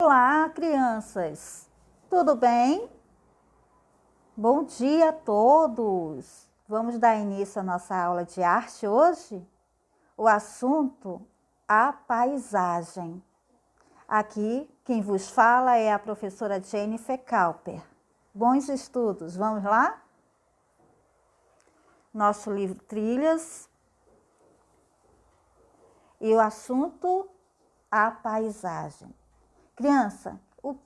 Olá, crianças! Tudo bem? Bom dia a todos! Vamos dar início à nossa aula de arte hoje? O assunto, a paisagem. Aqui, quem vos fala é a professora Jennifer Cowper. Bons estudos, vamos lá? Nosso livro Trilhas. E o assunto, a paisagem. Criança, o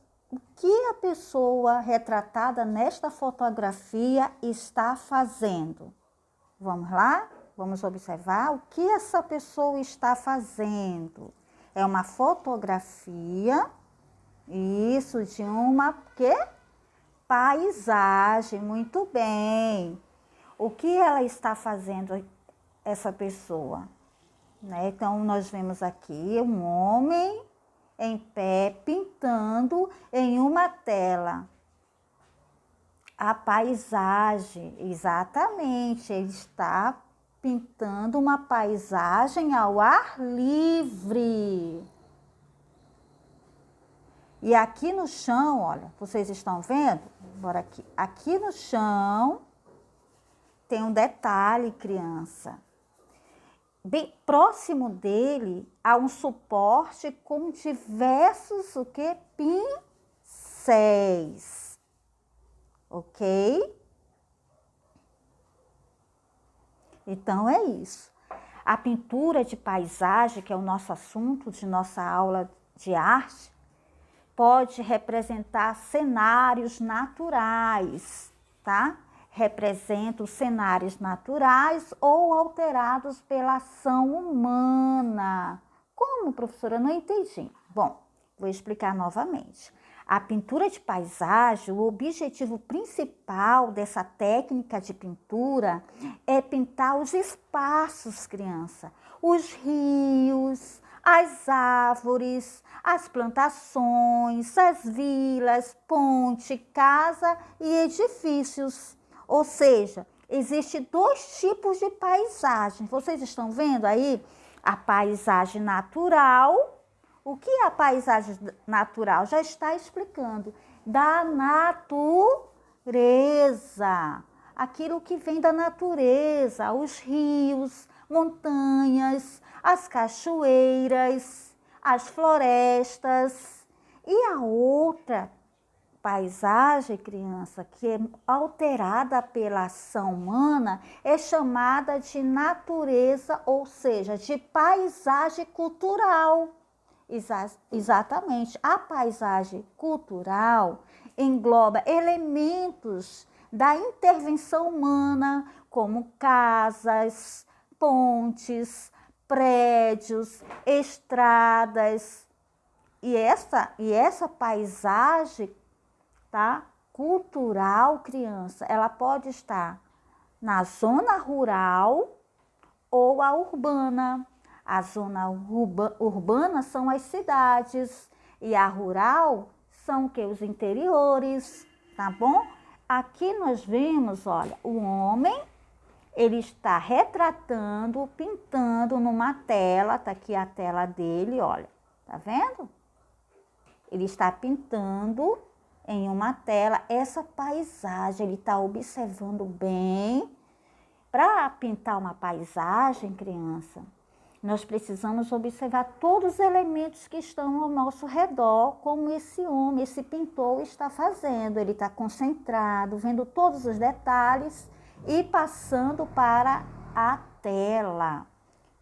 que a pessoa retratada nesta fotografia está fazendo? Vamos lá? Vamos observar o que essa pessoa está fazendo. É uma fotografia, isso, de uma quê? Paisagem, muito bem. O que ela está fazendo, essa pessoa? Né? Então, nós vemos aqui um homem em pé, pintando em uma tela. A paisagem, exatamente, ele está pintando uma paisagem ao ar livre. E aqui no chão, olha, vocês estão vendo? Bora aqui. Aqui no chão tem um detalhe, criança. Bem próximo dele há um suporte com diversos pincéis, ok? Então é isso. A pintura de paisagem, que é o nosso assunto de nossa aula de arte, pode representar cenários naturais, tá? Representam cenários naturais ou alterados pela ação humana. Como, professora? Não entendi. Bom, vou explicar novamente. A pintura de paisagem, o objetivo principal dessa técnica de pintura é pintar os espaços, criança, os rios, as árvores, as plantações, as vilas, ponte, casa e edifícios. Ou seja, existem dois tipos de paisagem. Vocês estão vendo aí a paisagem natural. O que é a paisagem natural? Já está explicando. Da natureza. Aquilo que vem da natureza, os rios, montanhas, as cachoeiras, as florestas. E a outra paisagem, criança, que é alterada pela ação humana, é chamada de natureza, ou seja, de paisagem cultural. Exatamente. A paisagem cultural engloba elementos da intervenção humana, como casas, pontes, prédios, estradas. E essa paisagem, tá, cultural, criança, ela pode estar na zona rural ou a urbana. A zona urbana são as cidades e a rural são o que? Os interiores, tá bom? Aqui nós vemos, olha, o homem, ele está retratando, pintando numa tela, tá aqui a tela dele, olha, tá vendo? Ele está pintando em uma tela essa paisagem, ele está observando bem. Para pintar uma paisagem, criança, nós precisamos observar todos os elementos que estão ao nosso redor, como esse homem, esse pintor está fazendo. Ele está concentrado, vendo todos os detalhes e passando para a tela,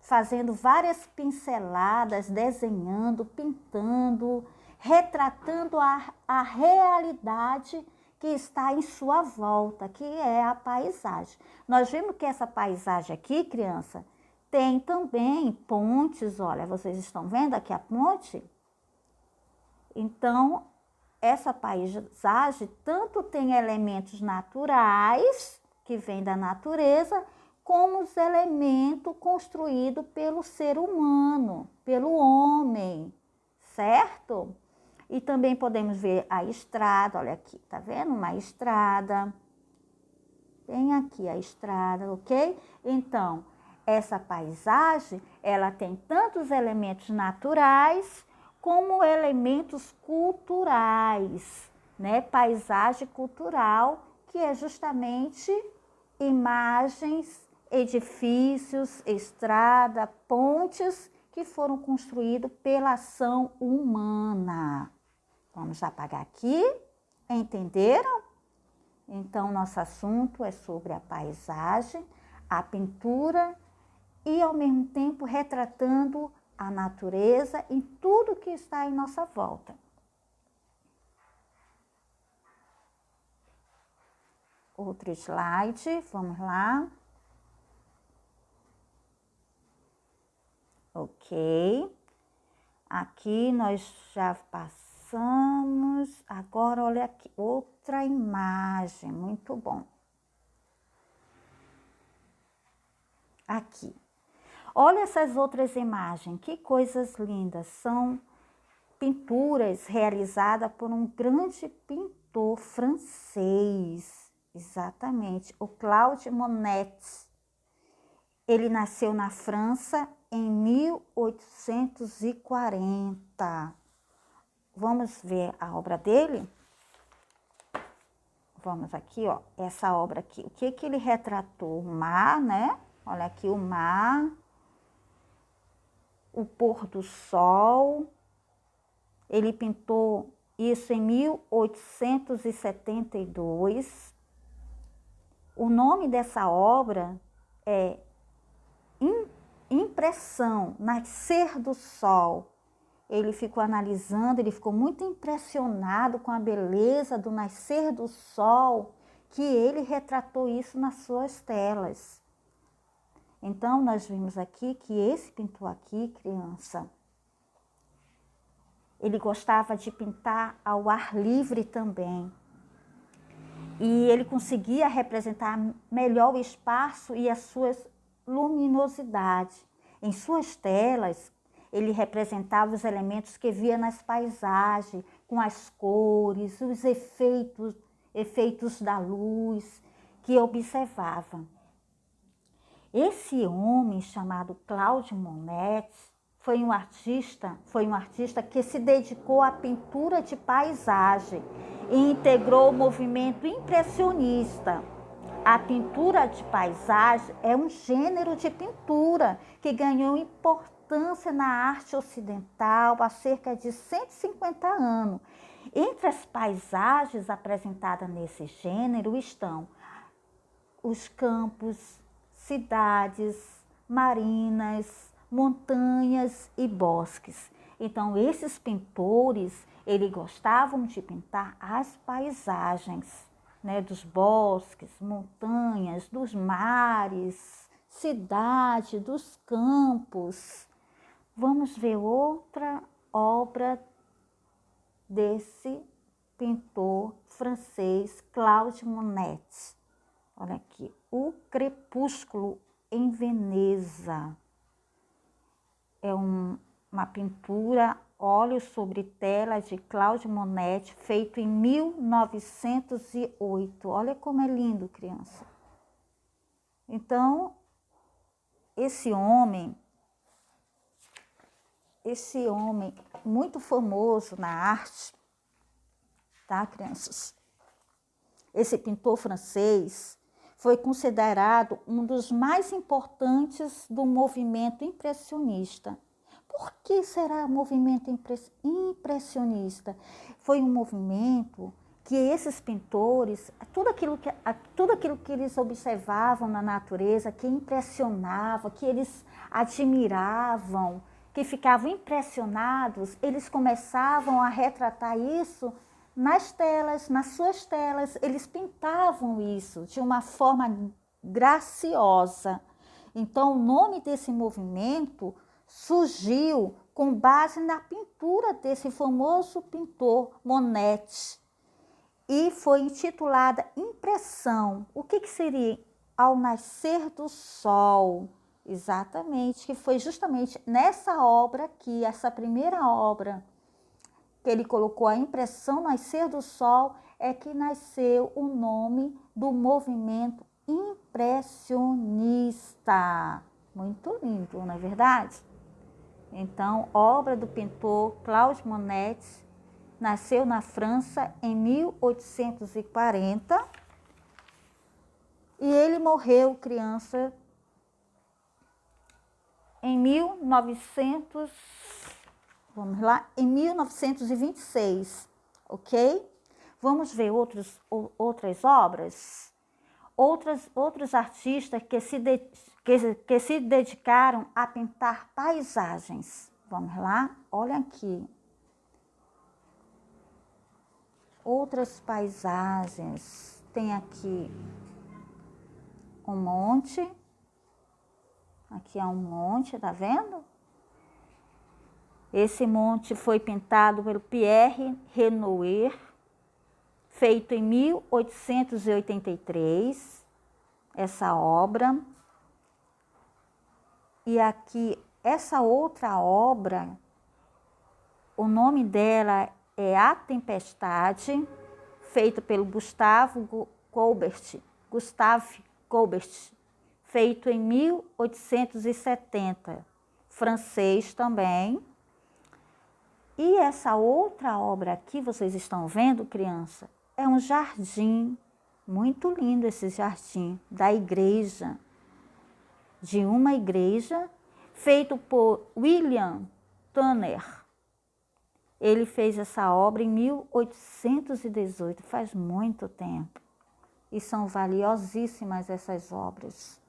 fazendo várias pinceladas, desenhando, pintando, retratando a realidade que está em sua volta, que é a paisagem. Nós vimos que essa paisagem aqui, criança, tem também pontes, olha, vocês estão vendo aqui a ponte? Então, essa paisagem tanto tem elementos naturais, que vêm da natureza, como os elementos construídos pelo ser humano, pelo homem, certo? E também podemos ver a estrada, olha aqui, tá vendo? Uma estrada. Tem aqui a estrada, ok? Então, essa paisagem, ela tem tantos elementos naturais como elementos culturais, né? Paisagem cultural, que é justamente imagens, edifícios, estrada, pontes que foram construídos pela ação humana. Vamos apagar aqui. Entenderam? Então, nosso assunto é sobre a paisagem, a pintura e, ao mesmo tempo, retratando a natureza e tudo que está em nossa volta. Outro slide, vamos lá. Ok. Aqui nós já passamos. Agora, olha aqui, outra imagem, muito bom. Aqui. Olha essas outras imagens, que coisas lindas. São pinturas realizadas por um grande pintor francês. Exatamente, o Claude Monet. Ele nasceu na França em 1840. Vamos ver a obra dele? Vamos aqui, ó, essa obra aqui. O que que ele retratou? O mar, né? Olha aqui o mar, o pôr do sol. Ele pintou isso em 1872. O nome dessa obra é Impressão, Nascer do Sol. Ele ficou analisando, ele ficou muito impressionado com a beleza do nascer do sol, que ele retratou isso nas suas telas. Então, nós vimos aqui que esse pintor aqui, criança, ele gostava de pintar ao ar livre também. E ele conseguia representar melhor o espaço e as suas luminosidades. Em suas telas, ele representava os elementos que via nas paisagens, com as cores, os efeitos da luz que observava. Esse homem chamado Claude Monet foi um artista que se dedicou à pintura de paisagem e integrou o movimento impressionista. A pintura de paisagem é um gênero de pintura que ganhou importância na arte ocidental há cerca de 150 anos. Entre as paisagens apresentadas nesse gênero estão os campos, cidades, marinas, montanhas e bosques. Então, esses pintores, eles gostavam de pintar as paisagens, né, dos bosques, montanhas, dos mares, cidade, dos campos. Vamos ver outra obra desse pintor francês, Claude Monet. Olha aqui, O Crepúsculo em Veneza. É uma pintura óleo sobre tela de Claude Monet, feito em 1908. Olha como é lindo, criança. Então, esse homem muito famoso na arte, tá, crianças? Esse pintor francês foi considerado um dos mais importantes do movimento impressionista. Por que será o movimento impressionista? Foi um movimento que esses pintores, tudo aquilo que eles observavam na natureza, que impressionava, que eles admiravam, que ficavam impressionados, eles começavam a retratar isso nas telas, nas suas telas. Eles pintavam isso de uma forma graciosa. Então, o nome desse movimento surgiu com base na pintura desse famoso pintor Monet e foi intitulada Impressão. O que seria? Ao Nascer do Sol. Exatamente, que foi justamente nessa obra aqui, essa primeira obra, que ele colocou a impressão Nascer do Sol, é que nasceu o nome do movimento impressionista. Muito lindo, não é verdade? Então, obra do pintor Claude Monet, nasceu na França em 1840 e ele morreu criança em 1900, vamos lá, em 1926, ok? Vamos ver outras obras, outros artistas que se dedicaram a pintar paisagens. Vamos lá, olha aqui. Outras paisagens, tem aqui um monte, aqui é um monte, tá vendo? Esse monte foi pintado pelo Pierre Renoir, feito em 1883, essa obra. E aqui, essa outra obra, o nome dela é A Tempestade, feito pelo Gustave Courbet, feito em 1870, francês também. E essa outra obra aqui, vocês estão vendo, criança, é um jardim, muito lindo esse jardim, da igreja, de uma igreja, feito por William Turner. Ele fez essa obra em 1818, faz muito tempo. E são valiosíssimas essas obras.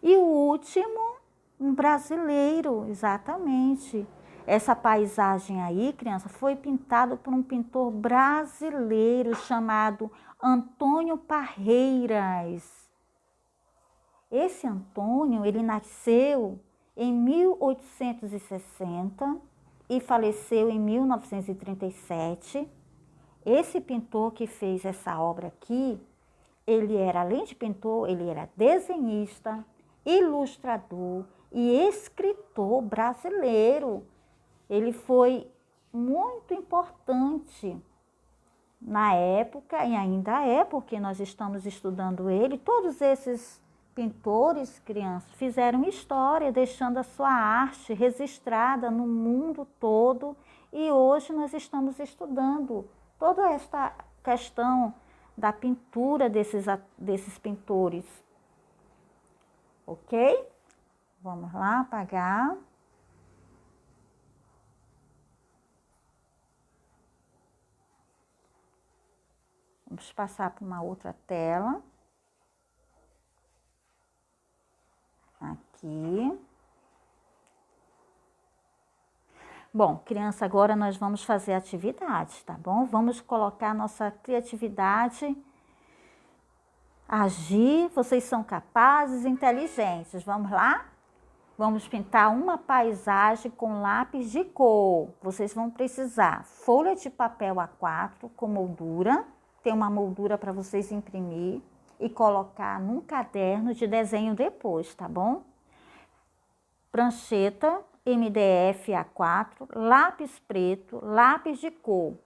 E o último, um brasileiro, exatamente. Essa paisagem aí, criança, foi pintada por um pintor brasileiro chamado Antônio Parreiras. Esse Antônio, ele nasceu em 1860 e faleceu em 1937. Esse pintor que fez essa obra aqui, ele era, além de pintor, ele era desenhista, ilustrador e escritor brasileiro. Ele foi muito importante na época e ainda é, porque nós estamos estudando ele. Todos esses pintores, crianças, fizeram história, deixando a sua arte registrada no mundo todo. E hoje nós estamos estudando toda esta questão da pintura desses pintores. Ok? Vamos lá apagar. Vamos passar para uma outra tela. Aqui. Bom, criança, agora nós vamos fazer atividade, tá bom? Vamos colocar nossa criatividade, agir. Vocês são capazes, inteligentes. Vamos lá? Vamos pintar uma paisagem com lápis de cor. Vocês vão precisar folha de papel A4 com moldura. Tem uma moldura para vocês imprimir e colocar num caderno de desenho depois, tá bom? Prancheta, MDF A4, lápis preto, lápis de cor.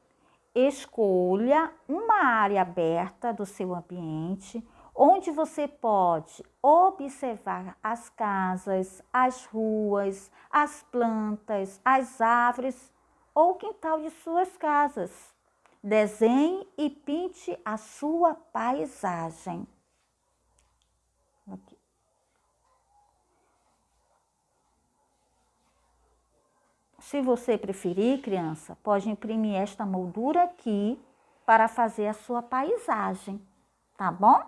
Escolha uma área aberta do seu ambiente, onde você pode observar as casas, as ruas, as plantas, as árvores ou o quintal de suas casas. Desenhe e pinte a sua paisagem. Aqui. Se você preferir, criança, pode imprimir esta moldura aqui para fazer a sua paisagem, tá bom?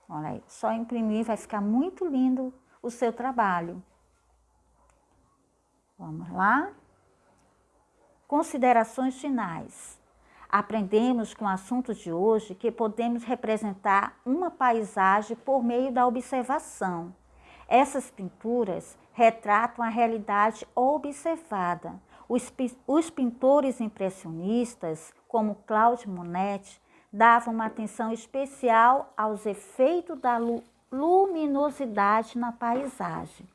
Olha aí, só imprimir, vai ficar muito lindo o seu trabalho. Vamos lá? Considerações finais. Aprendemos com o assunto de hoje que podemos representar uma paisagem por meio da observação. Essas pinturas retratam a realidade observada. Os pintores impressionistas, como Claude Monet, davam uma atenção especial aos efeitos da luminosidade na paisagem.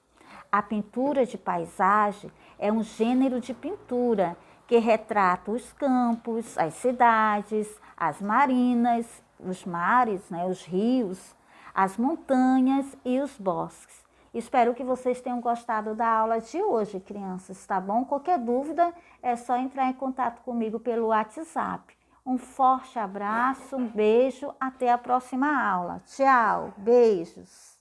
A pintura de paisagem é um gênero de pintura que retrata os campos, as cidades, as marinas, os mares, os rios, as montanhas e os bosques. Espero que vocês tenham gostado da aula de hoje, crianças, tá bom? Qualquer dúvida é só entrar em contato comigo pelo WhatsApp. Um forte abraço, um beijo, até a próxima aula. Tchau, beijos!